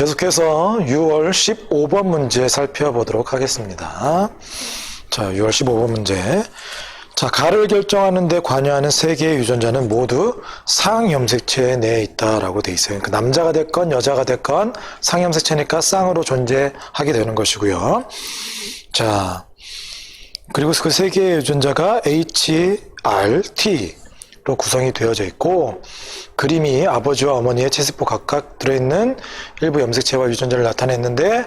계속해서 6월 15번 문제 살펴보도록 하겠습니다. 자, 6월 15번 문제. 자, 가를 결정하는 데 관여하는 세 개의 유전자는 모두 쌍염색체 내에 있다라고 돼 있어요. 그러니까 남자가 됐건 여자가 됐건 쌍염색체니까 쌍으로 존재하게 되는 것이고요. 자, 그리고 그 세 개의 유전자가 HRT로 구성이 되어져 있고, 그림이 아버지와 어머니의 체세포 각각 들어있는 일부 염색체와 유전자를 나타냈는데,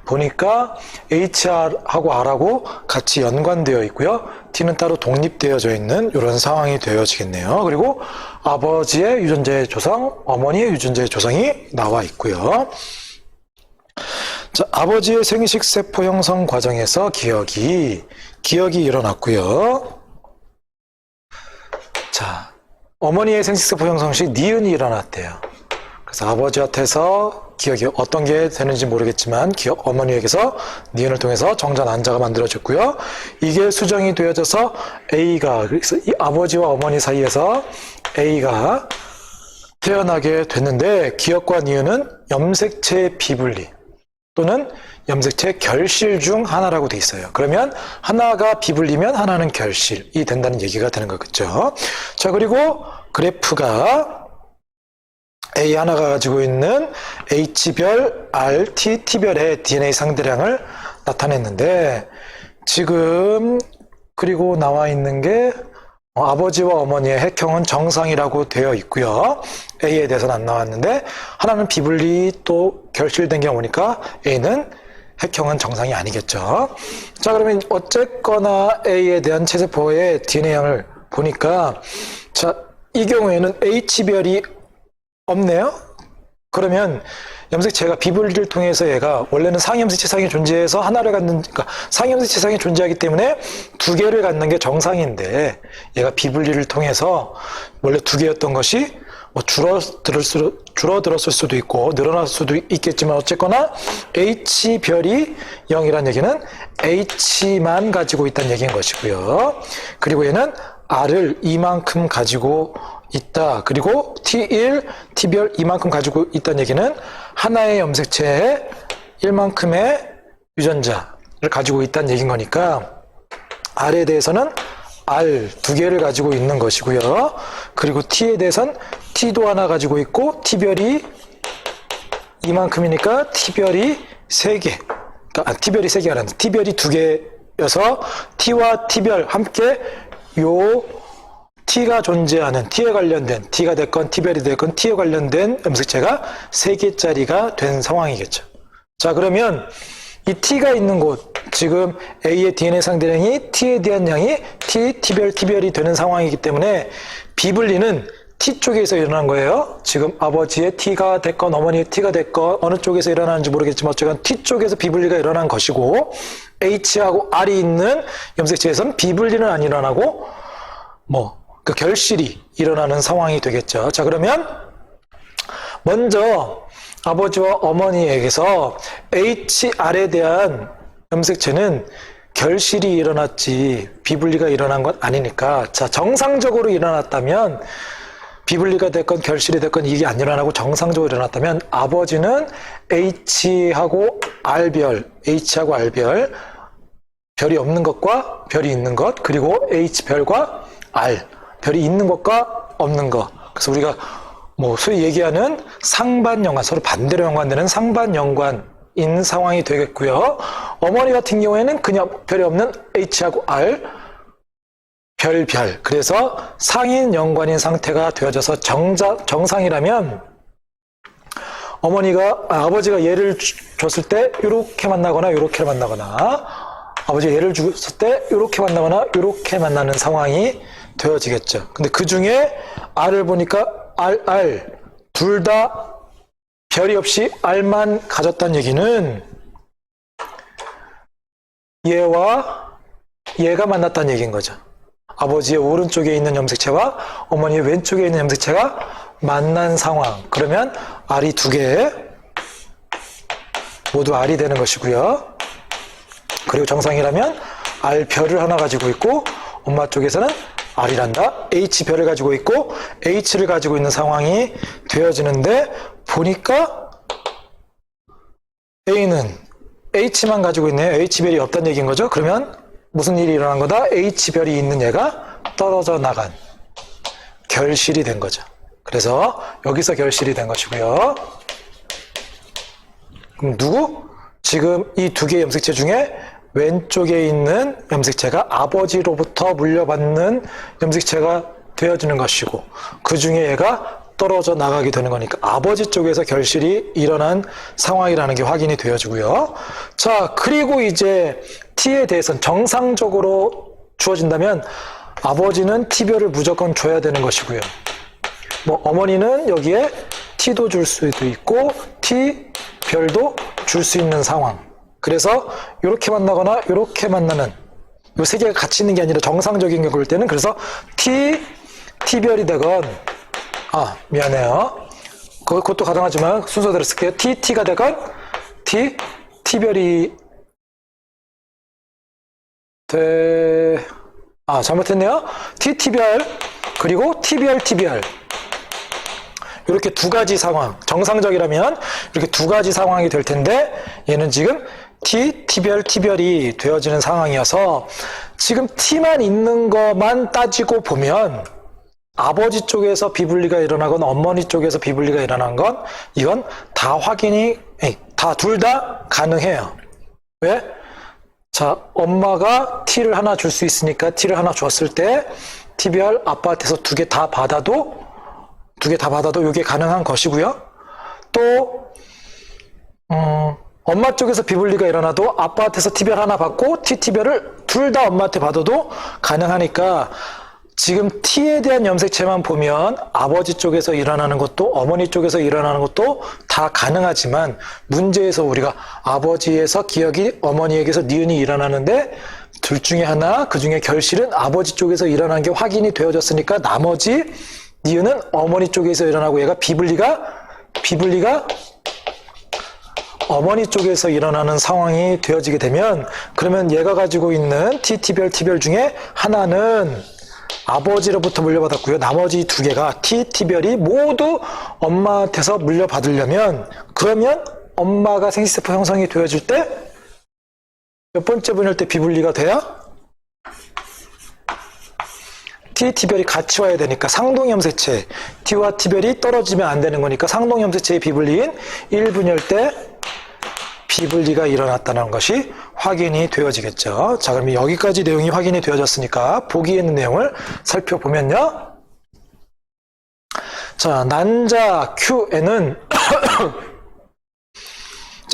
보니까 HR하고 R하고 같이 연관되어 있고요. T는 따로 독립되어져 있는 이런 상황이 되어지겠네요. 그리고 아버지의 유전자의 조성, 어머니의 유전자의 조성이 나와 있고요. 자, 아버지의 생식 세포 형성 과정에서 기억이 일어났고요. 자, 어머니의 생식세포 형성 시 니은이 일어났대요. 그래서 아버지한테서 기억이 어떤 게 되는지 모르겠지만 어머니에게서 니은을 통해서 정자 난자가 만들어졌고요. 이게 수정이 되어져서 A가, 그래서 이 아버지와 어머니 사이에서 A가 태어나게 됐는데, 기억과 니은은 염색체 비분리 또는 염색체 결실 중 하나라고 돼 있어요. 그러면 하나가 비분리면 하나는 결실이 된다는 얘기가 되는 거겠죠. 자, 그리고 그래프가 A 하나가 가지고 있는 H별, RT, T별의 DNA 상대량을 나타냈는데, 지금 그리고 나와 있는 게 아버지와 어머니의 핵형은 정상이라고 되어 있고요. A에 대해서는 안 나왔는데, 하나는 비분리 또 결실된 게 오니까 A는 핵형은 정상이 아니겠죠. 자, 그러면 어쨌거나 A에 대한 체세포의 DNA양을 보니까, 자, 이 경우에는 H별이 없네요. 그러면 염색체가 비분리를 통해서 얘가 원래는 상염색체상이 존재해서 하나를 갖는, 그러니까 상염색체상이 존재하기 때문에 두 개를 갖는 게 정상인데, 얘가 비분리를 통해서 원래 두 개였던 것이 뭐 줄어들었을 수도 있고 늘어날 수도 있겠지만, 어쨌거나 H별이 0이란 얘기는 H만 가지고 있다는 얘기인 것이고요. 그리고 얘는 R을 이만큼 가지고 있다. 그리고 T1, T별 이만큼 가지고 있다는 얘기는 하나의 염색체에 1만큼의 유전자를 가지고 있다는 얘기인 거니까, R에 대해서는 R 두 개를 가지고 있는 것이고요. 그리고 T에 대해서는 T도 하나 가지고 있고, T별이 이만큼이니까 T별이 3개. 그러니까 T별이 3개가 아니라 T별이 2개여서 T와 T별 함께 요 T가 존재하는, T에 관련된, T가 됐건 T별이 됐건 T에 관련된 염색체가 3개짜리가 된 상황이겠죠. 자, 그러면 이 T가 있는 곳, 지금 A의 DNA 상대량이 T에 대한 양이 T별, T별이 되는 상황이기 때문에 비분리는 T 쪽에서 일어난 거예요. 지금 아버지의 T가 됐건 어머니의 T가 됐건 어느 쪽에서 일어나는지 모르겠지만 어쨌든 T 쪽에서 비분리가 일어난 것이고, H하고 R이 있는 염색체에서는 비분리는 안 일어나고 그 결실이 일어나는 상황이 되겠죠. 자, 그러면 먼저 아버지와 어머니에게서 HR에 대한 염색체는 결실이 일어났지 비분리가 일어난 건 아니니까, 자, 정상적으로 일어났다면, 비분리가 됐건 결실이 됐건 이게 안 일어나고 정상적으로 일어났다면, 아버지는 H하고 R별, 별이 없는 것과 별이 있는 것, 그리고 H별과 R, 별이 있는 것과 없는 것. 그래서 우리가 소위 얘기하는 상반연관, 서로 반대로 연관되는 상반연관인 상황이 되겠고요. 어머니 같은 경우에는 그냥 별이 없는 H하고 R, 별. 그래서 상인 연관인 상태가 되어져서 정상이라면, 아버지가 예를 줬을 때 이렇게 만나거나 이렇게 만나거나, 아버지가 예를 줬을 때 이렇게 만나거나 이렇게 만나는 상황이 되어지겠죠. 근데 그 중에 R을 보니까 R 둘 다 별이 없이 R만 가졌다는 얘기는 얘와 얘가 만났다는 얘기인 거죠. 아버지의 오른쪽에 있는 염색체와 어머니의 왼쪽에 있는 염색체가 만난 상황. 그러면 R이 2개, 모두 R이 되는 것이고요. 그리고 정상이라면 R별을 하나 가지고 있고, 엄마 쪽에서는 R이란다. H별을 가지고 있고 H를 가지고 있는 상황이 되어지는데, 보니까 A는 H만 가지고 있네요. H별이 없다는 얘기인 거죠. 그러면 무슨 일이 일어난 거다? H별이 있는 얘가 떨어져 나간 결실이 된 거죠. 그래서 여기서 결실이 된 것이고요. 그럼 누구? 지금 이 두 개의 염색체 중에 왼쪽에 있는 염색체가 아버지로부터 물려받는 염색체가 되어지는 것이고, 그 중에 얘가 떨어져 나가게 되는 거니까 아버지 쪽에서 결실이 일어난 상황이라는 게 확인이 되어지고요. 자, 그리고 이제 T에 대해서는 정상적으로 주어진다면 아버지는 T별을 무조건 줘야 되는 것이고요. 뭐 어머니는 여기에 T도 줄 수도 있고 T별도 줄 수 있는 상황. 그래서 이렇게 만나거나 이렇게 만나는 이 세 개가 같이 있는 게 아니라 정상적인 경우일 때는 그래서 T별이 되건 미안해요. 그것도 가능하지만 순서대로 쓸게요. T가 되건 T별이 잘못했네요. T별 그리고 T별 이렇게 두 가지 상황, 정상적이라면 이렇게 두 가지 상황이 될 텐데 얘는 지금 T별이 되어지는 상황이어서 지금 T만 있는 것만 따지고 보면 아버지 쪽에서 비분리가 일어나건 어머니 쪽에서 비분리가 일어난 건 이건 다 확인이 둘 다 가능해요. 왜? 자, 엄마가 T를 하나 줄 수 있으니까 T를 하나 줬을 때 T별 아빠한테서 두 개 다 받아도 이게 가능한 것이고요. 또 엄마 쪽에서 비분리가 일어나도 아빠한테서 T별 하나 받고 T별을 둘 다 엄마한테 받아도 가능하니까 지금 T에 대한 염색체만 보면 아버지 쪽에서 일어나는 것도 어머니 쪽에서 일어나는 것도 다 가능하지만 문제에서 우리가 아버지에서 기억이 어머니에게서 니은이 일어나는데 둘 중에 하나 그 중에 결실은 아버지 쪽에서 일어난 게 확인이 되어졌으니까 나머지 니은은 어머니 쪽에서 일어나고 얘가 비분리가 어머니 쪽에서 일어나는 상황이 되어지게 되면 그러면 얘가 가지고 있는 T별 중에 하나는 아버지로부터 물려받았고요. 나머지 두 개가 T별이 모두 엄마한테서 물려받으려면 그러면 엄마가 생식세포 형성이 되어질 때 몇 번째 분일 때 비분리가 돼야? T별이 같이 와야 되니까 상동염색체 T와 T별이 떨어지면 안 되는 거니까 상동염색체의 비분리인 1분열 때 비분리가 일어났다는 것이 확인이 되어지겠죠. 자, 그럼 여기까지 내용이 확인이 되어졌으니까 보기에 있는 내용을 살펴보면요. 자, 난자 Q에는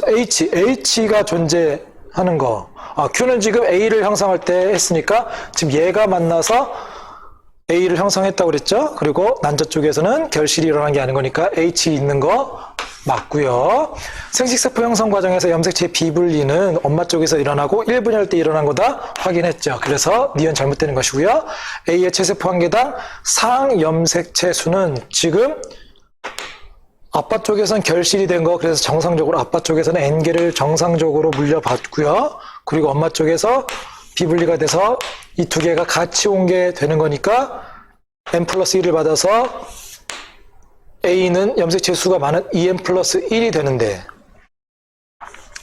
H가 존재하는 거. Q는 지금 A를 형성할 때 했으니까 지금 얘가 만나서 A를 형성했다고 그랬죠. 그리고 난자 쪽에서는 결실이 일어난 게 아닌 거니까 H 있는 거 맞고요. 생식세포 형성 과정에서 염색체의 비분리는 엄마 쪽에서 일어나고 1분열 때 일어난 거다 확인했죠. 그래서 니은 잘못되는 것이고요. A의 체세포 한 개당 상염색체 수는 지금 아빠 쪽에서는 결실이 된 거 그래서 정상적으로 아빠 쪽에서는 N개를 정상적으로 물려받고요. 그리고 엄마 쪽에서 비분리가 돼서 이 두 개가 같이 온 게 되는 거니까 N 플러스 1을 받아서 A는 염색체 수가 많은 EN 플러스 1이 되는데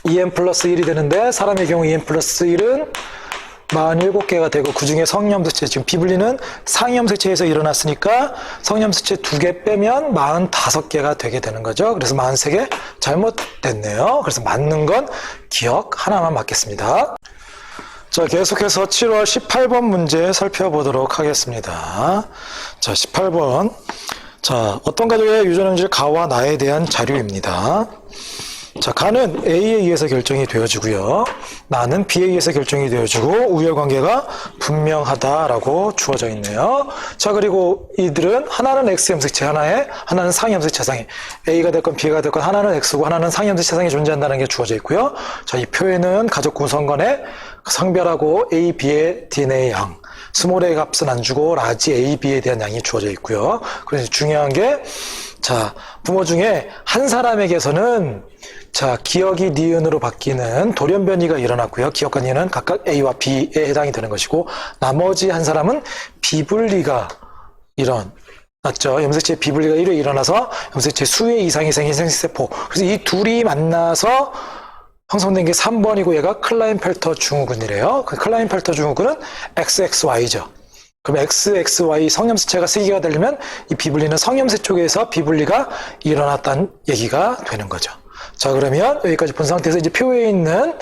EN 플러스 1이 되는데 사람의 경우 EN 플러스 1은 47개가 되고 그 중에 성염색체 지금 비분리는 상염색체에서 일어났으니까 성염색체 2개 빼면 45개가 되게 되는 거죠. 그래서 43개 잘못됐네요. 그래서 맞는 건 기억 하나만 맞겠습니다. 자, 계속해서 7월 18번 문제 살펴보도록 하겠습니다. 자, 18번. 자, 어떤 가족의 유전형질 가와 나에 대한 자료입니다. 자, 가는 A에 의해서 결정이 되어지고요. 나는 B에 의해서 결정이 되어지고 우열관계가 분명하다라고 주어져 있네요. 자, 그리고 이들은 하나는 X염색체 하나는 상염색체 상에 A가 됐건 B가 됐건 하나는 X고 하나는 상염색체 상에 존재한다는 게 주어져 있고요. 자, 이 표에는 가족 구성간의 성별하고 A, B의 DNA 양 스몰 a 값은 안 주고 라지 A, B에 대한 양이 주어져 있고요. 그래서 중요한 게 자, 부모 중에 한 사람에게서는 자, 기억이 니은으로 바뀌는 돌연변이가 일어났고요. 기억과 니은은 각각 A와 B에 해당이 되는 것이고 나머지 한 사람은 비분리가 일어났죠. 염색체 비분리가 1회 일어나서 염색체 수의 이상이 생긴 생식세포. 그래서 이 둘이 만나서 형성된 게 3번이고 얘가 클라인펠터 증후군이래요. 그 클라인펠터 증후군은 XXY죠. 그럼 XXY 성염수체가 3개가 되려면 이 비분리는 성염수 쪽에서 비분리가 일어났다는 얘기가 되는 거죠. 자, 그러면 여기까지 본 상태에서 이제 표에 있는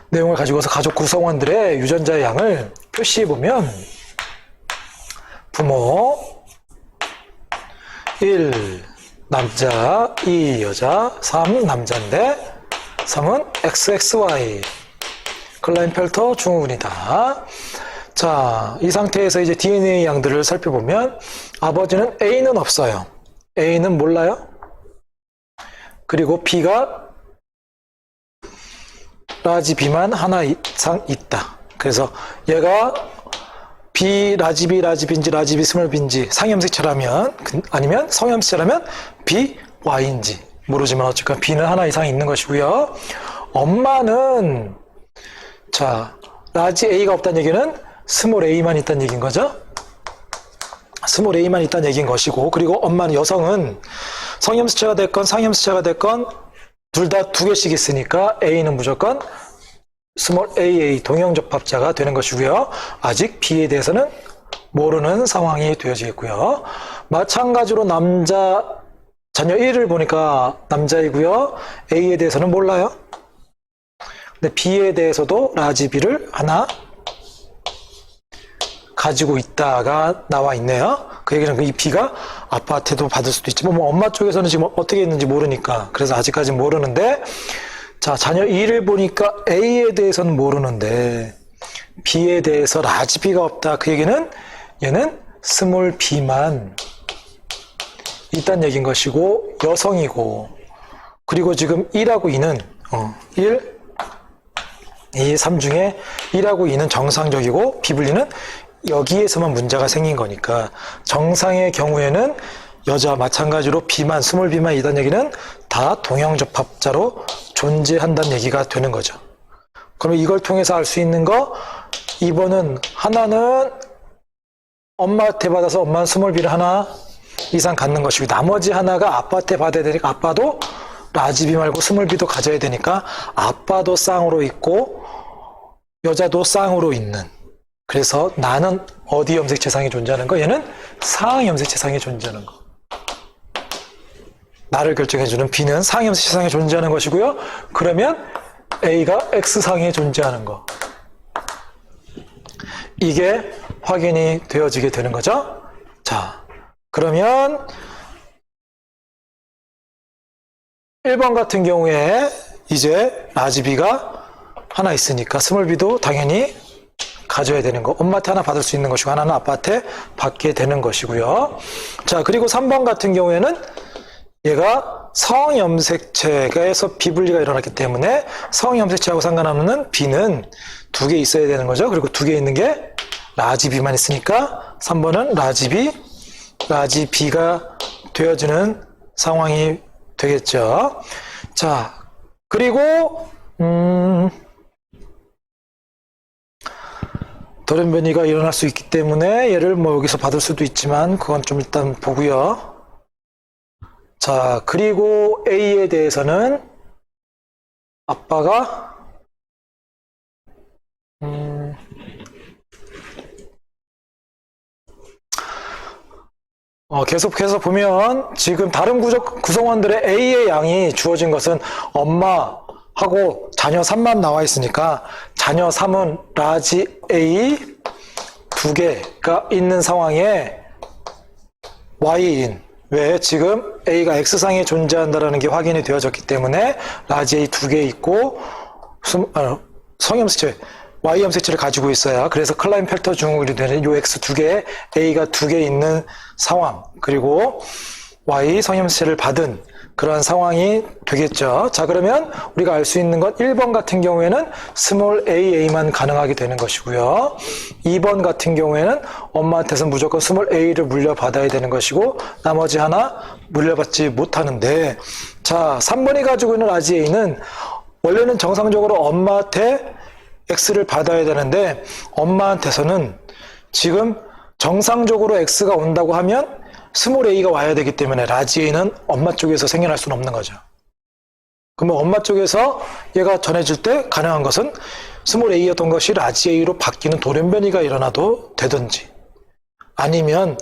내용을 가지고서 가족 구성원들의 유전자의 양을 표시해 보면 부모 1 남자 2 여자 3 남자인데 3은 XXY 클라인펠터 증후군이다. 자, 이 상태에서 이제 DNA 양들을 살펴보면 아버지는 A는 없어요. A는 몰라요. 그리고 B가 라지 B만 하나 이상 있다. 그래서 얘가 B 라지 B 라지 B인지 라지 B 스몰 B인지 상염색체라면 아니면 성염색체라면 B Y인지 모르지만 어쨌건 B는 하나 이상 있는 것이고요. 엄마는 자 라지 A가 없다는 얘기는 스몰 A만 있다는 얘기인 거죠. 스몰 A만 있다는 얘기인 것이고, 그리고 엄마는 여성은 성염수체가 됐건 상염수체가 됐건 둘 다 2개씩 있으니까 A는 무조건 스몰 AA 동형접합자가 되는 것이고요. 아직 B에 대해서는 모르는 상황이 되어지겠고요. 마찬가지로 자녀 1을 보니까 남자이고요. A에 대해서는 몰라요. 근데 B에 대해서도 라지 B를 하나 가지고 있다가 나와 있네요. 그 얘기는 이 B가 아빠한테도 받을 수도 있지만 뭐 엄마 쪽에서는 지금 어떻게 있는지 모르니까 그래서 아직까지 모르는데, 자 자녀 2를 보니까 A에 대해서는 모르는데 B에 대해서 라지 B가 없다. 그 얘기는 얘는 스몰 B만 있다는 얘기인 것이고 여성이고, 그리고 지금 1하고 2는 1, 2, 3 중에 1하고 2는 정상적이고 비분리는 여기에서만 문제가 생긴 거니까 정상의 경우에는 여자와 마찬가지로 B만, 스몰 B만 있다는 얘기는 다 동형접합자로 존재한다는 얘기가 되는 거죠. 그러면 이걸 통해서 알 수 있는 거 2번은 하나는 엄마한테 받아서 엄마는 스몰 B를 하나 이상 갖는 것이고 나머지 하나가 아빠한테 받아야 되니까 아빠도 라지 B 말고 스몰 B도 가져야 되니까 아빠도 쌍으로 있고 여자도 쌍으로 있는, 그래서 나는 어디 염색체상에 존재하는 거? 얘는 상 염색체상에 존재하는 거. 나를 결정해주는 B는 상 염색체상에 존재하는 것이고요. 그러면 A가 X상에 존재하는 거. 이게 확인이 되어지게 되는 거죠. 자, 그러면 1번 같은 경우에 이제 라지 B가 하나 있으니까 스몰 B도 당연히 가져야 되는 거. 엄마한테 하나 받을 수 있는 것이고 하나는 아빠한테 받게 되는 것이고요. 자, 그리고 3번 같은 경우에는 얘가 성염색체에서 비분리가 일어났기 때문에 성염색체하고 상관없는 B는 2개 있어야 되는 거죠. 그리고 2개 있는 게 라지 B만 있으니까 3번은 라지 B, 라지 B가 되어지는 상황이 되겠죠. 자, 그리고 돌연변이가 일어날 수 있기 때문에 얘를 뭐 여기서 받을 수도 있지만 그건 좀 일단 보고요. 자, 그리고 A에 대해서는 아빠가 계속해서 보면 지금 다른 구성원들의 A의 양이 주어진 것은 엄마하고 자녀 3만 나와 있으니까 자녀 3은 라지 A 2개가 있는 상황에 Y인, 왜 지금 A가 X상에 존재한다는 게 확인이 되어졌기 때문에 라지 A 2개 있고 성염색체 Y 염색체를 가지고 있어야 그래서 클라인펠터 증후군이 되는 요 X 2개에 A가 2개 있는 상황, 그리고 Y 성염색체를 받은 그런 상황이 되겠죠. 자, 그러면 우리가 알 수 있는 건 1번 같은 경우에는 스몰 AA만 가능하게 되는 것이고요. 2번 같은 경우에는 엄마한테서 무조건 스몰 A를 물려받아야 되는 것이고 나머지 하나 물려받지 못하는데, 자, 3번이 가지고 있는 라지 A는 원래는 정상적으로 엄마한테 X를 받아야 되는데 엄마한테서는 지금 정상적으로 X가 온다고 하면 스몰 A가 와야 되기 때문에 라지 A는 엄마 쪽에서 생겨날 수는 없는 거죠. 그러면 엄마 쪽에서 얘가 전해질 때 가능한 것은 스몰 a였던 것이 라지 a로 바뀌는 돌연변이가 일어나도 되든지, 아니면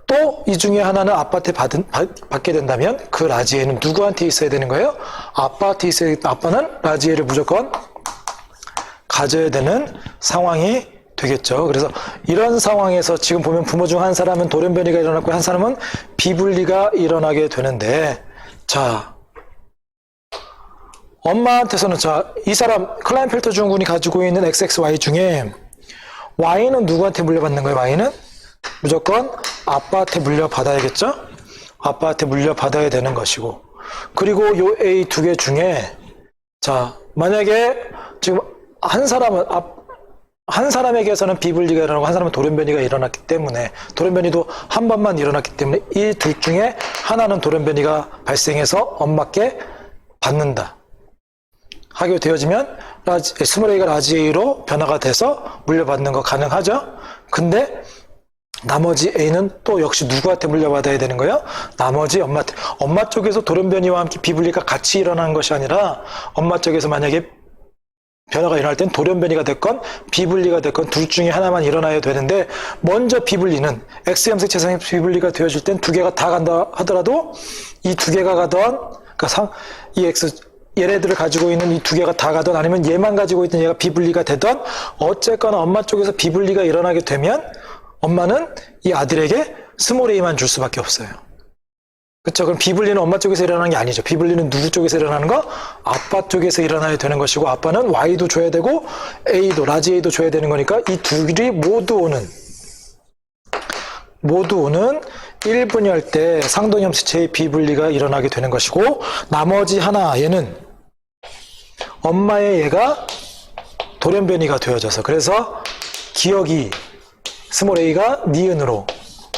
또 이 중에 하나는 아빠한테 받게 된다면 그 라지 a는 누구한테 있어야 되는 거예요? 아빠한테 있어야, 아빠는 라지 a를 무조건 가져야 되는 상황이 되겠죠. 그래서 이런 상황에서 지금 보면 부모 중 한 사람은 돌연변이가 일어났고 한 사람은 비분리가 일어나게 되는데, 자, 엄마한테서는, 자, 이 사람 클라인펠터 증후군이 가지고 있는 XXY 중에 Y는 누구한테 물려받는 거예요? Y는 무조건 아빠한테 물려받아야겠죠? 아빠한테 물려받아야 되는 것이고, 그리고 요 A 두 개 중에, 자, 만약에 지금 한 사람에게서는 비분리가 일어나고 한 사람은 돌연변이가 일어났기 때문에, 돌연변이도 한 번만 일어났기 때문에 이 둘 중에 하나는 돌연변이가 발생해서 엄마께 받는다 하게 되어지면 스몰 a가 라지 a로 변화가 돼서 물려받는 거 가능하죠. 근데 나머지 a는 또 역시 누구한테 물려받아야 되는 거예요? 나머지 엄마한테. 엄마 쪽에서 돌연변이와 함께 비분리가 같이 일어나는 것이 아니라 엄마 쪽에서 만약에 변화가 일어날 땐 돌연변이가 됐건 비분리가 됐건 둘 중에 하나만 일어나야 되는데, 먼저 비분리는 X염색 체상의 비분리가 되어질 땐 두 개가 다 간다 하더라도 이 두 개가 가던, 그러니까 이 얘네들을 가지고 있는 이 두 개가 다 가던, 아니면 얘만 가지고 있던 얘가 비분리가 되던, 어쨌거나 엄마 쪽에서 비분리가 일어나게 되면 엄마는 이 아들에게 스몰 a만 줄 수밖에 없어요. 그렇죠? 그럼 비분리는 엄마 쪽에서 일어나는 게 아니죠. 비분리는 누구 쪽에서 일어나는 거? 아빠 쪽에서 일어나야 되는 것이고, 아빠는 Y도 줘야 되고 A도, 라지 A도 줘야 되는 거니까 이 둘이 모두 오는 1분열 때 상동염색체의 비분리가 일어나게 되는 것이고, 나머지 하나 얘는 엄마의 얘가 돌연변이가 되어져서, 그래서 기억이 스몰 a가 니은으로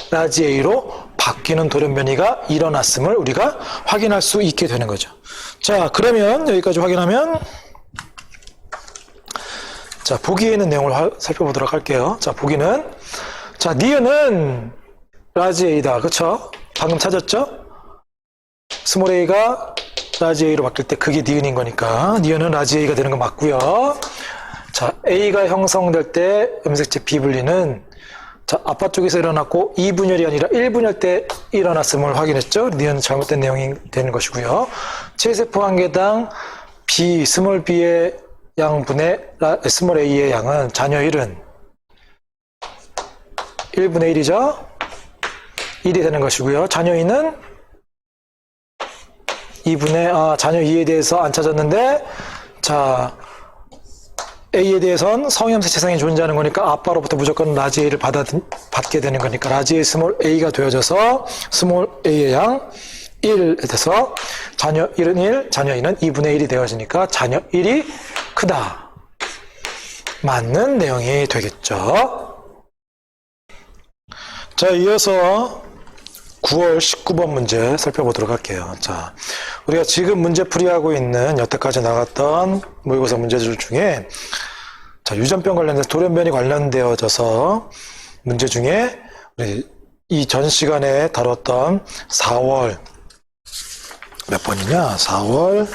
라지 a로 바뀌는 돌연변이가 일어났음을 우리가 확인할 수 있게 되는 거죠. 자, 그러면 여기까지 확인하면, 자, 보기에 있는 내용을 살펴보도록 할게요. 자, 보기는, 자, 니은은 라지 a다. 그쵸? 방금 찾았죠? 스몰 a가 라지 a로 바뀔 때 그게 니은인 거니까 니은은 라지 a가 되는 거 맞고요. 자, a가 형성될 때 염색체 비분리는, 자, 아빠 쪽에서 일어났고 2분열이 아니라 1분열 때 일어났음을 확인했죠. 니은 잘못된 내용이 되는 것이고요. 체세포 한 개당 B, 스몰 b의 양분의 스몰 a의 양은 자녀 1은 1분의 1이죠. 1이 되는 것이고요. 자녀 2는 2분의, 자녀 2에 대해서 안 찾았는데, 자, A에 대해선 성염색 체상이 존재하는 거니까 아빠로부터 무조건 라지 A를 받게 되는 거니까 라지 A 스몰 A가 되어져서 스몰 A의 양 1 돼서 자녀 1은 1, 자녀 2는 2분의 1이 되어지니까 자녀 1이 크다. 맞는 내용이 되겠죠. 자, 이어서 9월 19번 문제 살펴보도록 할게요. 자, 우리가 지금 문제 풀이하고 있는 여태까지 나갔던 모의고사 문제들 중에, 자, 유전병 관련돼서 돌연변이 관련되어져서 문제 중에 우리 이 전 시간에 다뤘던 4월 몇 번이냐? 4월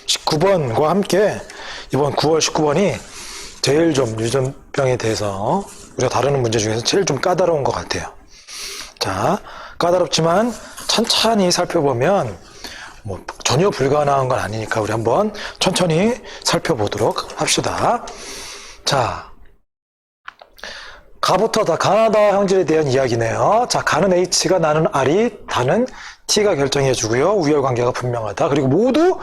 19번과 함께 이번 9월 19번이 제일 좀 유전병에 대해서 우리가 다루는 문제 중에서 제일 좀 까다로운 것 같아요. 자, 까다롭지만 천천히 살펴보면 뭐 전혀 불가능한 건 아니니까 우리 한번 천천히 살펴보도록 합시다. 자, 가부터 다 가나다 형질에 대한 이야기네요. 자, 가는 H가 나는 R이 다는 T가 결정해주고요. 우열관계가 분명하다. 그리고 모두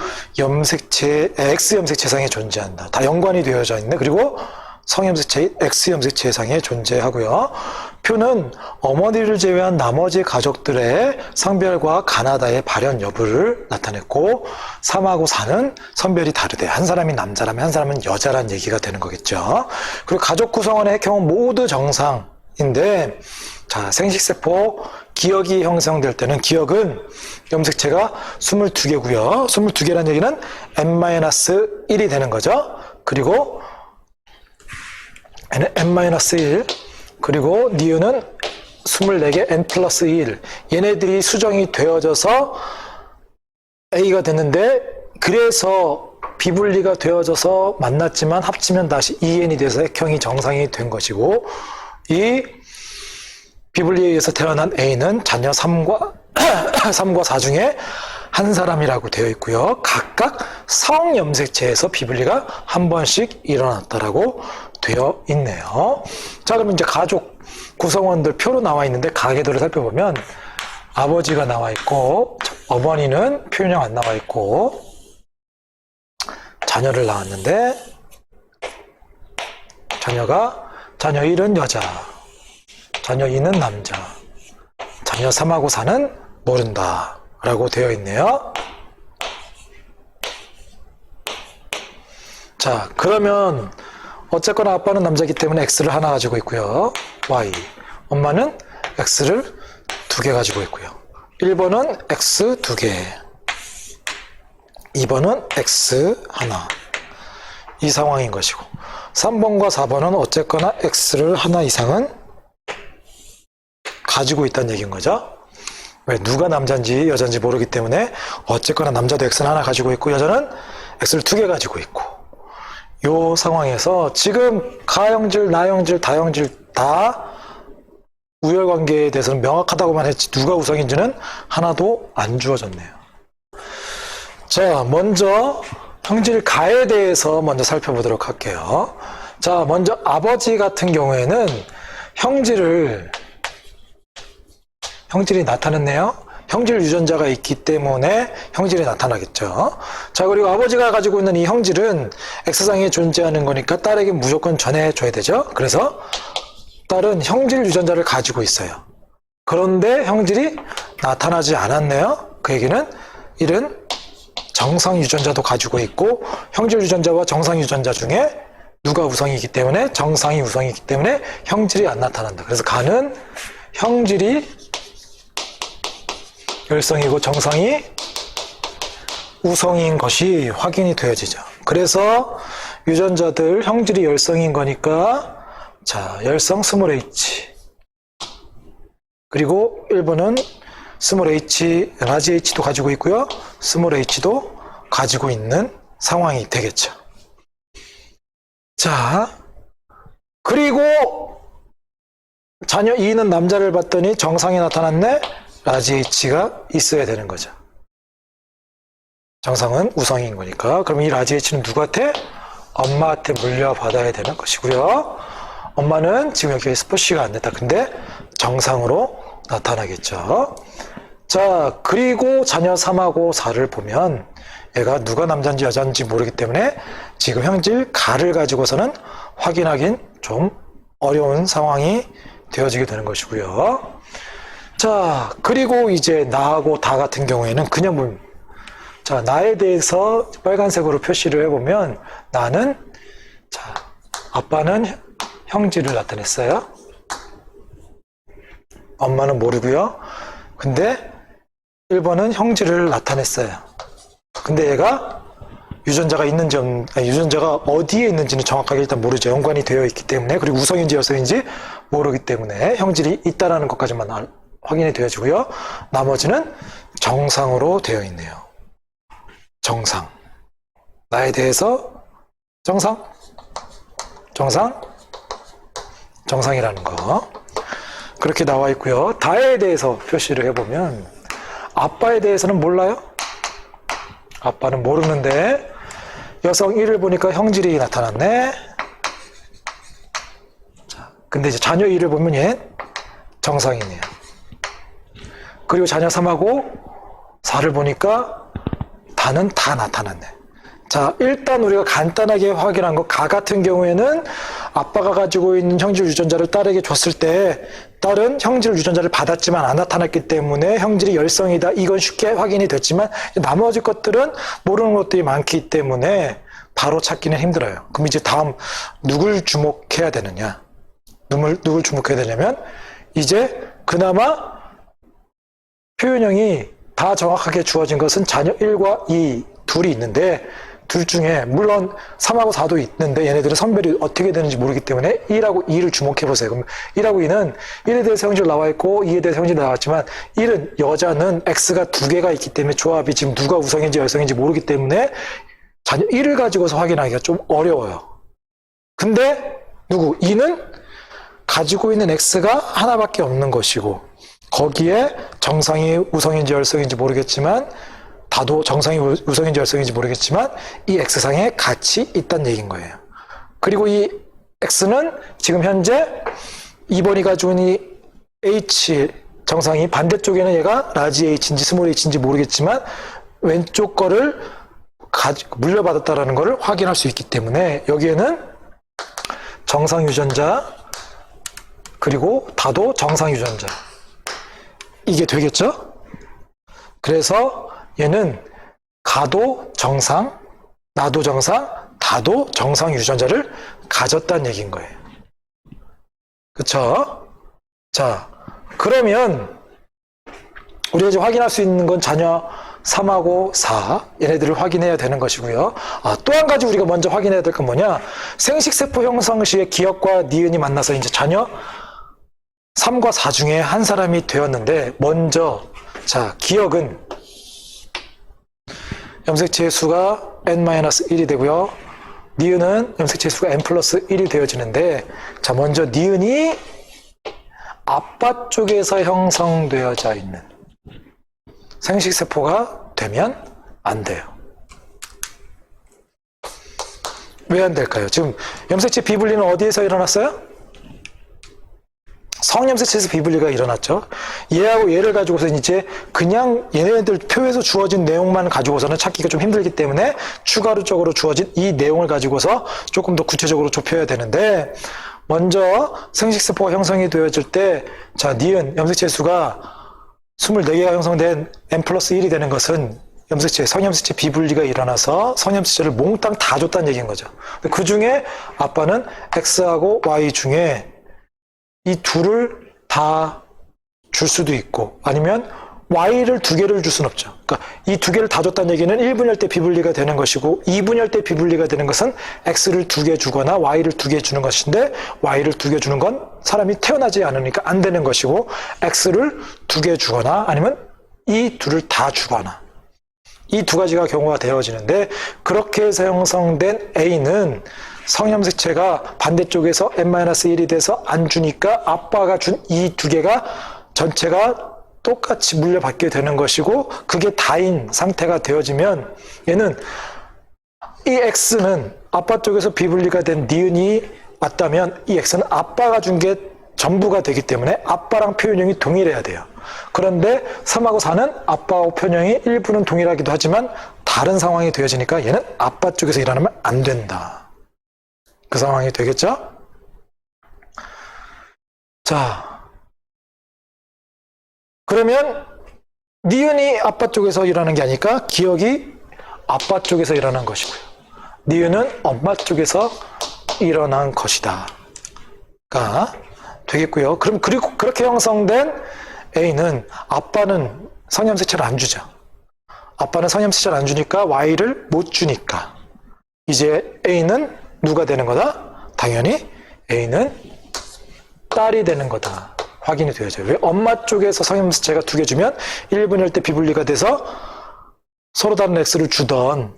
X염색체상에 존재한다. 다 연관이 되어져 있네. 그리고 성염색체인 X염색체상에 존재하고요. 표는 어머니를 제외한 나머지 가족들의 성별과 가나다의 발현 여부를 나타냈고, 3하고 4는 성별이 다르대. 한 사람이 남자라면 한 사람은 여자란 얘기가 되는 거겠죠. 그리고 가족 구성원의 경우 모두 정상인데, 자, 생식세포 기억이 형성될 때는 기억은 염색체가 22개고요. 22개란 얘기는 n-1이 되는 거죠. 그리고 n-1, 그리고 니은은 24개 n+1. 얘네들이 수정이 되어져서 A가 됐는데 그래서 비분리가 되어져서 만났지만 합치면 다시 EN이 돼서 액형이 정상이 된 것이고 이 비분리에 의해서 태어난 A는 자녀 3과 4 중에 한 사람이라고 되어 있고요. 각각 성염색체에서 비분리가 한 번씩 일어났다라고 되어 있네요. 자, 그럼 이제 가족 구성원들 표로 나와 있는데 가계도를 살펴보면 아버지가 나와 있고 어머니는 표현형 안 나와 있고 자녀를 낳았는데 자녀 1은 여자, 자녀 2는 남자, 자녀 3하고 4는 모른다 라고 되어 있네요. 자, 그러면 어쨌거나 아빠는 남자이기 때문에 X를 하나 가지고 있고요. Y. 엄마는 X를 2개 가지고 있고요. 1번은 X 2개. 2번은 X 하나. 이 상황인 것이고. 3번과 4번은 어쨌거나 X를 하나 이상은 가지고 있다는 얘기인 거죠. 왜? 누가 남자인지 여자인지 모르기 때문에 어쨌거나 남자도 X는 하나 가지고 있고 여자는 X를 2개 가지고 있고 요 상황에서 지금 가형질, 나형질, 다형질 다 우열관계에 대해서는 명확하다고만 했지 누가 우성인지는 하나도 안 주어졌네요. 자, 먼저 형질 가에 대해서 먼저 살펴보도록 할게요. 자, 먼저 아버지 같은 경우에는 형질이 나타났네요. 형질 유전자가 있기 때문에 형질이 나타나겠죠. 자, 그리고 아버지가 가지고 있는 이 형질은 X상에 존재하는 거니까 딸에게 무조건 전해줘야 되죠. 그래서 딸은 형질 유전자를 가지고 있어요. 그런데 형질이 나타나지 않았네요. 그 얘기는 1은 정상 유전자도 가지고 있고 형질 유전자와 정상 유전자 중에 누가 우성이기 때문에 정상이 우성이기 때문에 형질이 안 나타난다. 그래서 가는 형질이 열성이고 정상이 우성인 것이 확인이 되어지죠. 그래서 유전자들 형질이 열성인 거니까 자, 열성 스몰 h 그리고 1번은 스몰 h, 라지 h도 가지고 있고요. 스몰 h도 가지고 있는 상황이 되겠죠. 자, 그리고 자녀 2는 남자를 봤더니 정상이 나타났네. 라지 h가 있어야 되는 거죠. 정상은 우성인 거니까. 그럼 이 라지 h는 누구한테? 엄마한테 물려받아야 되는 것이고요. 엄마는 지금 여기 스포시가 안 됐다. 근데 정상으로 나타나겠죠. 자, 그리고 자녀 3하고 4를 보면 얘가 누가 남자인지 여자인지 모르기 때문에 지금 형질 가를 가지고서는 확인하긴 좀 어려운 상황이 되어지게 되는 것이고요. 자, 그리고 이제 나하고 다 같은 경우에는 그냥 자, 나에 대해서 빨간색으로 표시를 해보면 나는 자, 아빠는 형질을 나타냈어요. 엄마는 모르고요. 근데 1번은 형질을 나타냈어요. 근데 얘가 유전자가 있는지 유전자가 어디에 있는지는 정확하게 일단 모르죠. 연관이 되어 있기 때문에. 그리고 우성인지 여성인지 모르기 때문에 형질이 있다라는 것까지만 확인이 되어지고요. 나머지는 정상으로 되어 있네요. 정상. 나에 대해서 정상이라는 거. 그렇게 나와 있고요. 다에 대해서 표시를 해보면 아빠에 대해서는 몰라요? 아빠는 모르는데 여성 1을 보니까 형질이 나타났네. 자, 근데 이제 자녀 2를 보면 얘 정상이네요. 그리고 자녀 3하고 4를 보니까 다는 다 나타났네. 자, 일단 우리가 간단하게 확인한 거, 가 같은 경우에는 아빠가 가지고 있는 형질 유전자를 딸에게 줬을 때 딸은 형질 유전자를 받았지만 안 나타났기 때문에 형질이 열성이다. 이건 쉽게 확인이 됐지만 나머지 것들은 모르는 것들이 많기 때문에 바로 찾기는 힘들어요. 그럼 이제 다음 누굴 주목해야 되느냐? 누굴 주목해야 되냐면 이제 그나마 표현형이 다 정확하게 주어진 것은 자녀 1과 2 둘이 있는데 둘 중에 물론 3하고 4도 있는데 얘네들은 선별이 어떻게 되는지 모르기 때문에 1하고 2를 주목해 보세요. 그럼 1하고 2는 1에 대해서 형질 나와 있고 2에 대해서 형질 나왔지만 1은 여자는 X가 두 개가 있기 때문에 조합이 지금 누가 우성인지 열성인지 모르기 때문에 자녀 1을 가지고서 확인하기가 좀 어려워요. 근데 2는 가지고 있는 X가 하나밖에 없는 것이고 거기에 정상이 우성인지 열성인지 모르겠지만 다도 정상이 우성인지 열성인지 모르겠지만 이 X상에 같이 있다는 얘기인 거예요. 그리고 이 X는 지금 현재 2번이 가지고 있는 이 H 정상이 반대쪽에는 얘가 라지 H인지 스몰 H인지 모르겠지만 왼쪽 거를 물려받았다라는 것을 확인할 수 있기 때문에 여기에는 정상 유전자 그리고 다도 정상 유전자 이게 되겠죠? 그래서 얘는 가도 정상, 나도 정상, 다도 정상 유전자를 가졌다는 얘기인 거예요. 그쵸? 자, 그러면 우리가 이제 확인할 수 있는 건 자녀 3하고 4 얘네들을 확인해야 되는 것이고요. 또 한 가지 우리가 먼저 확인해야 될 건 뭐냐? 생식세포 형성 시에 기억과 니은이 만나서 이제 자녀 3과 4 중에 한 사람이 되었는데 먼저 자 기억은 염색체의 수가 n-1이 되고요. 니은은 염색체의 수가 n+1이 되어지는데 자 먼저 니은이 아빠 쪽에서 형성되어져 있는 생식세포가 되면 안 돼요. 왜 안 될까요? 지금 염색체 비분리는 어디에서 일어났어요? 성염색체에서 비분리가 일어났죠. 얘하고 얘를 가지고서 이제 그냥 얘네들 표에서 주어진 내용만 가지고서는 찾기가 좀 힘들기 때문에 추가적으로 주어진 이 내용을 가지고서 조금 더 구체적으로 좁혀야 되는데 먼저 생식세포가 형성이 되어질 때 자 니은 염색체 수가 24개가 형성된 n+1이 되는 것은 성염색체 비분리가 일어나서 성염색체를 몽땅 다 줬다는 얘기인 거죠. 그 중에 아빠는 X하고 Y 중에 이 둘을 다 줄 수도 있고 아니면 Y를 2개를 줄 수는 없죠. 그러니까 이 2개를 다 줬다는 얘기는 1분열 때 비분리가 되는 것이고 2분열 때 비분리가 되는 것은 X를 2개 주거나 Y를 2개 주는 것인데 Y를 2개 주는 건 사람이 태어나지 않으니까 안 되는 것이고 X를 2개 주거나 아니면 이 둘을 다 주거나 이 두 가지가 경우가 되어지는데 그렇게 해서 형성된 A는 성염색체가 반대쪽에서 n-1이 돼서 안 주니까 아빠가 준 이 2개가 전체가 똑같이 물려받게 되는 것이고 그게 다인 상태가 되어지면 얘는 이 X는 아빠 쪽에서 비분리가 된 니은이 왔다면 이 X는 아빠가 준 게 전부가 되기 때문에 아빠랑 표현형이 동일해야 돼요. 그런데 3하고 4는 아빠하고 표현형이 일부는 동일하기도 하지만 다른 상황이 되어지니까 얘는 아빠 쪽에서 일어나면 안 된다. 그 상황이 되겠죠? 자, 그러면 니은이 아빠 쪽에서 일어나는 게 아니까 기억이 아빠 쪽에서 일어난 것이고요. 니은은 엄마 쪽에서 일어난 것이다. 가 되겠고요. 그리고 그렇게 형성된 A는 아빠는 성염색체를 안 주죠. 아빠는 성염색체를 안 주니까 Y를 못 주니까 이제 A는 누가 되는 거다? 당연히 A는 딸이 되는 거다. 확인이 되어져요. 왜? 엄마 쪽에서 성염색체가 2개 주면 1분열 때 비분리가 돼서 서로 다른 X를 주던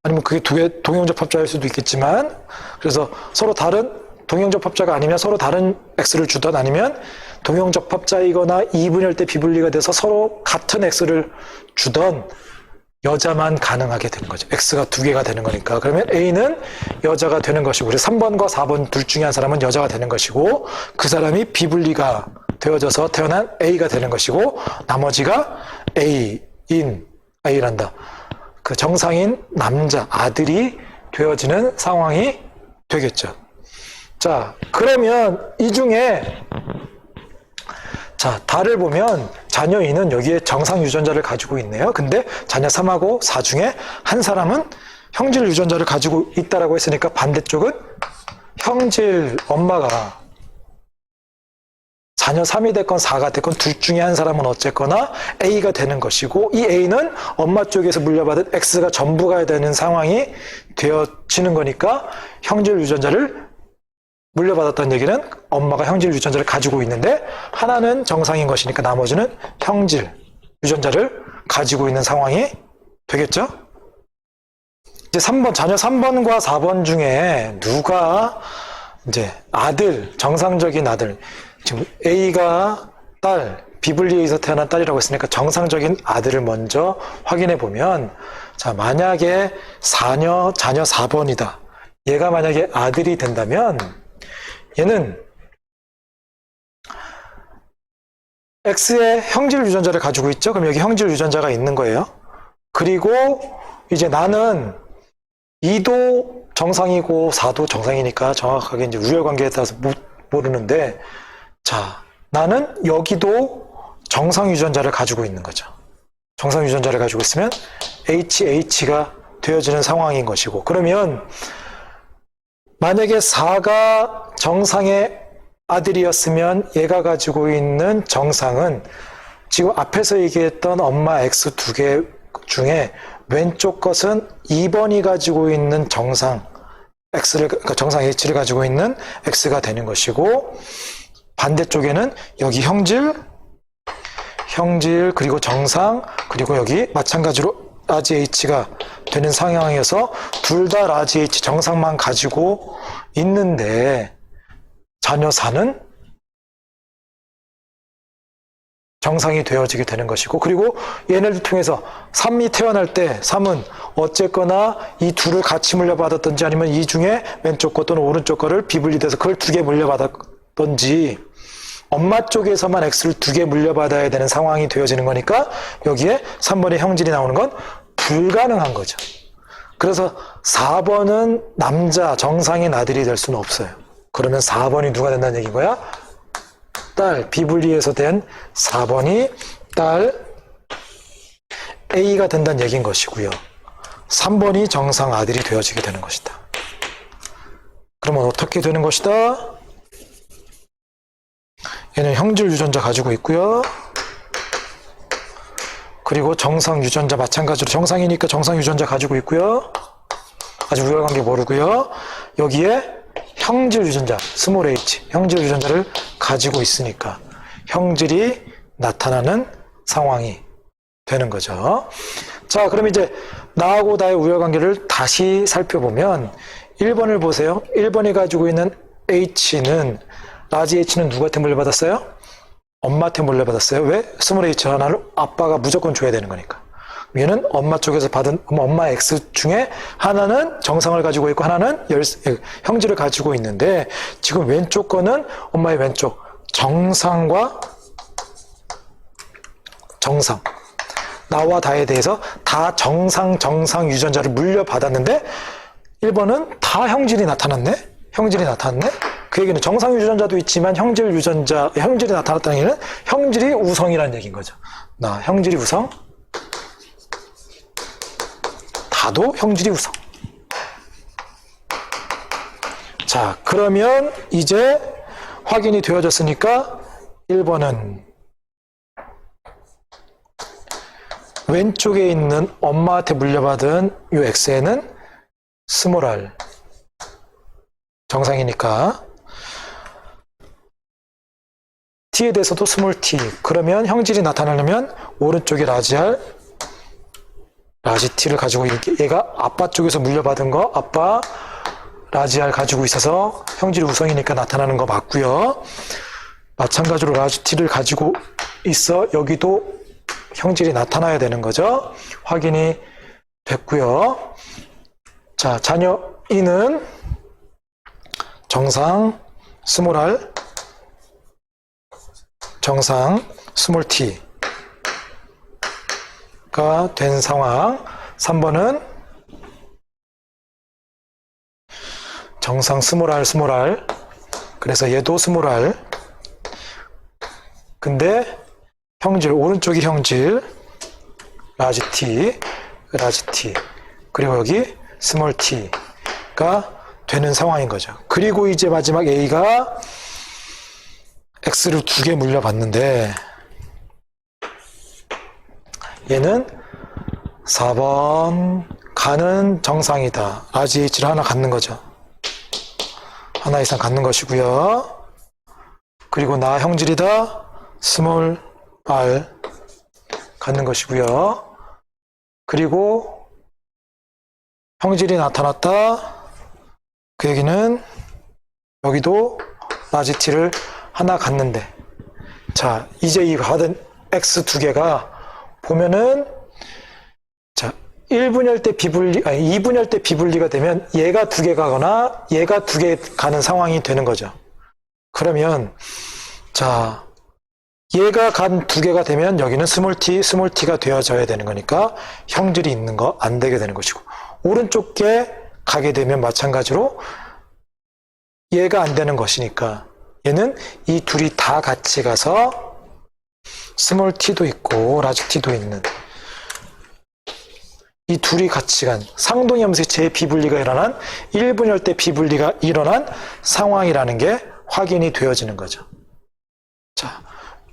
아니면 그게 2개 동형접합자일 수도 있겠지만 그래서 서로 다른 동형접합자가 아니면 서로 다른 X를 주던 아니면 동형접합자이거나 2분열 때 비분리가 돼서 서로 같은 X를 주던 여자만 가능하게 되는 거죠. X가 2개가 되는 거니까. 그러면 A는 여자가 되는 것이고, 그래서 3번과 4번 둘 중에 한 사람은 여자가 되는 것이고, 그 사람이 비분리가 되어져서 태어난 A가 되는 것이고, 나머지가 A란다. 그 정상인 남자, 아들이 되어지는 상황이 되겠죠. 자, 그러면 이 중에 자, 다를 보면 자녀 2는 여기에 정상 유전자를 가지고 있네요. 근데 자녀 3하고 4 중에 한 사람은 형질 유전자를 가지고 있다라고 했으니까 반대쪽은 형질 엄마가 자녀 3이 됐건 4가 됐건 둘 중에 한 사람은 어쨌거나 A가 되는 것이고, 이 A는 엄마 쪽에서 물려받은 X가 전부가 되는 상황이 되어지는 거니까 형질 유전자를 물려받았다는 얘기는 엄마가 형질 유전자를 가지고 있는데 하나는 정상인 것이니까 나머지는 형질 유전자를 가지고 있는 상황이 되겠죠? 이제 3번, 자녀 3번과 4번 중에 누가 이제 아들, 정상적인 아들, 지금 A가 딸, 비블리에서 태어난 딸이라고 했으니까 정상적인 아들을 먼저 확인해 보면, 자, 만약에 자녀 4번이다. 얘가 만약에 아들이 된다면 얘는 X의 형질 유전자를 가지고 있죠? 그럼 여기 형질 유전자가 있는 거예요. 그리고 이제 나는 2도 정상이고 4도 정상이니까 정확하게 이제 우열관계에 따라서 모르는데, 자, 나는 여기도 정상 유전자를 가지고 있는 거죠. 정상 유전자를 가지고 있으면 HH가 되어지는 상황인 것이고, 그러면 만약에 4가 정상의 아들이었으면 얘가 가지고 있는 정상은 지금 앞에서 얘기했던 엄마 X 두 개 중에 왼쪽 것은 2번이 가지고 있는 정상 X를, 그러니까 정상 H를 가지고 있는 X가 되는 것이고, 반대쪽에는 여기 형질, 그리고 정상, 그리고 여기 마찬가지로 라지 H가 되는 상황이어서 둘 다 라지 H 정상만 가지고 있는데, 자녀 4는 정상이 되어지게 되는 것이고, 그리고 얘네를 통해서 3이 태어날 때 3은 어쨌거나 이 둘을 같이 물려받았던지 아니면 이 중에 왼쪽 거 또는 오른쪽 거를 비분리돼서 그걸 두 개 물려받았던지, 엄마 쪽에서만 X를 두 개 물려받아야 되는 상황이 되어지는 거니까 여기에 3번의 형질이 나오는 건 불가능한 거죠. 그래서 4번은 남자 정상인 아들이 될 수는 없어요. 그러면 4번이 누가 된다는 얘기인 거야? 딸, 비분리에서 된 4번이 딸 A가 된다는 얘기인 것이고요. 3번이 정상 아들이 되어지게 되는 것이다. 그러면 어떻게 되는 것이다? 얘는 형질 유전자 가지고 있고요. 그리고 정상 유전자 마찬가지로 정상이니까 정상 유전자 가지고 있고요. 아직 우열관계 모르고요. 여기에 형질 유전자, 스몰 h, 형질 유전자를 가지고 있으니까 형질이 나타나는 상황이 되는 거죠. 자, 그럼 이제 나하고 나의 우열관계를 다시 살펴보면 1번을 보세요. 1번이 가지고 있는 H는, 라지 H는 누구한테 물려받았어요? 엄마한테 물려받았어요. 왜? 스몰 H 하나를 아빠가 무조건 줘야 되는 거니까. 얘는 엄마 쪽에서 받은 엄마 X 중에 하나는 정상을 가지고 있고 하나는 형질을 가지고 있는데, 지금 왼쪽 거는 엄마의 왼쪽 정상과 정상, 나와 다에 대해서 다 정상 유전자를 물려받았는데 1번은 다 형질이 나타났네? 그 얘기는 정상 유전자도 있지만 형질이 나타났다는 얘기는 형질이 우성이라는 얘기인 거죠. 형질이 우성, 다도 형질이 우성. 자, 그러면 이제 확인이 되어졌으니까 1번은 왼쪽에 있는 엄마한테 물려받은 이 X에는 스몰 r 정상이니까 T에 대해서도 스몰 t. 그러면 형질이 나타나려면 오른쪽에 라지 r, 라지 t를 가지고 얘가 아빠 쪽에서 물려받은 거 아빠 라지 r 가지고 있어서 형질이 우성이니까 나타나는 거 맞고요. 마찬가지로 라지 t를 가지고 있어 여기도 형질이 나타나야 되는 거죠. 확인이 됐고요. 자, 자녀 2는 정상 스몰 r, 정상 스몰 t가 된 상황. 3번은 정상 스몰 r, 그래서 얘도 스몰 r. 근데 형질, 오른쪽이 형질 라지 t, 그리고 여기 스몰 t가 되는 상황인 거죠. 그리고 이제 마지막 A가 x를 2개 물려봤는데 얘는 4번 가는 정상이다. 라지 h를 하나 갖는 거죠. 하나 이상 갖는 것이고요. 그리고 나 형질이다. 스몰 r 갖는 것이고요. 그리고 형질이 나타났다. 그 얘기는 여기도 라지 t를 하나 갖는데, 자 이제 이 받은 x 2개가 보면은, 자 1분열 때 비분리, 아니 2분열 때 비분리가 되면 얘가 2개 가거나 얘가 2개 가는 상황이 되는 거죠. 그러면 자 얘가 간 2개가 되면 여기는 스몰 t가 되어져야 되는 거니까 형질이 있는 거 안 되게 되는 것이고, 오른쪽 게 가게 되면 마찬가지로 얘가 안 되는 것이니까 얘는 이 둘이 다 같이 가서 스몰 t도 있고 라지 t도 있는 이 둘이 같이 간 상동염색의 재비분리가 일어난 1분열 때 비분리가 일어난 상황이라는 게 확인이 되어지는 거죠. 자,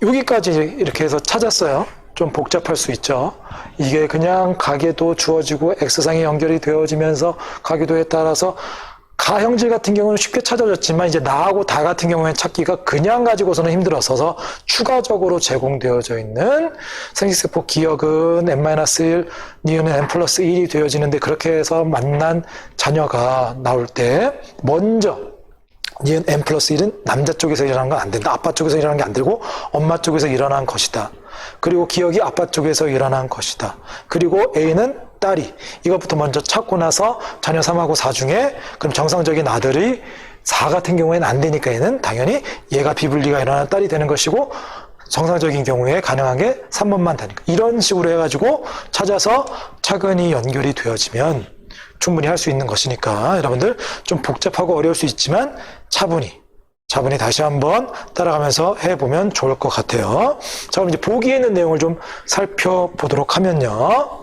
여기까지 이렇게 해서 찾았어요. 좀 복잡할 수 있죠. 이게 그냥 가계도 주어지고 X상에 연결이 되어지면서 가계도에 따라서 가형질 같은 경우는 쉽게 찾아졌지만 이제 나하고 다 같은 경우에는 찾기가 그냥 가지고서는 힘들었어서 추가적으로 제공되어져 있는 생식세포 기억은 n-1, 니은은 n+1이 되어지는데, 그렇게 해서 만난 자녀가 나올 때 먼저 니은 n+1은 남자 쪽에서 일어난 건 안 된다. 아빠 쪽에서 일어난 게 안 되고 엄마 쪽에서 일어난 것이다. 그리고 기억이 아빠 쪽에서 일어난 것이다. 그리고 A는 딸이, 이것부터 먼저 찾고 나서 자녀 3하고 4 중에 그럼 정상적인 아들이 4 같은 경우에는 안 되니까 얘는 당연히 얘가 비분리가 일어난 딸이 되는 것이고, 정상적인 경우에 가능한 게 3번만 되니까, 이런 식으로 해가지고 찾아서 차근히 연결이 되어지면 충분히 할 수 있는 것이니까 여러분들 좀 복잡하고 어려울 수 있지만 차분히 다시 한번 따라가면서 해보면 좋을 것 같아요. 자, 그럼 이제 보기에 있는 내용을 좀 살펴보도록 하면요.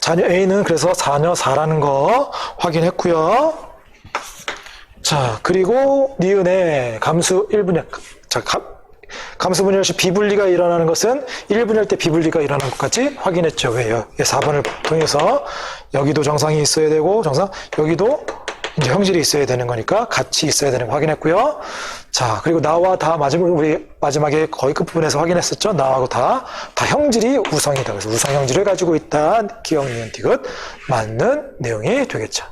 자녀 A는 그래서 자녀 4라는 거 확인했고요. 자, 그리고 니은의 감수 1분열. 자, 감수 분열 시 비분리가 일어나는 것은 1분열 때 비분리가 일어나는 것까지 확인했죠. 왜요? 4번을 통해서 여기도 정상이 있어야 되고 여기도 이제 형질이 있어야 되는 거니까 같이 있어야 되는 거 확인했고요. 자, 그리고 나와 다 우리 마지막에 거의 끝부분에서 확인했었죠. 나하고 다 형질이 우성이다. 그래서 우성 형질을 가지고 있다. 기억, 니은, 디귿 맞는 내용이 되겠죠.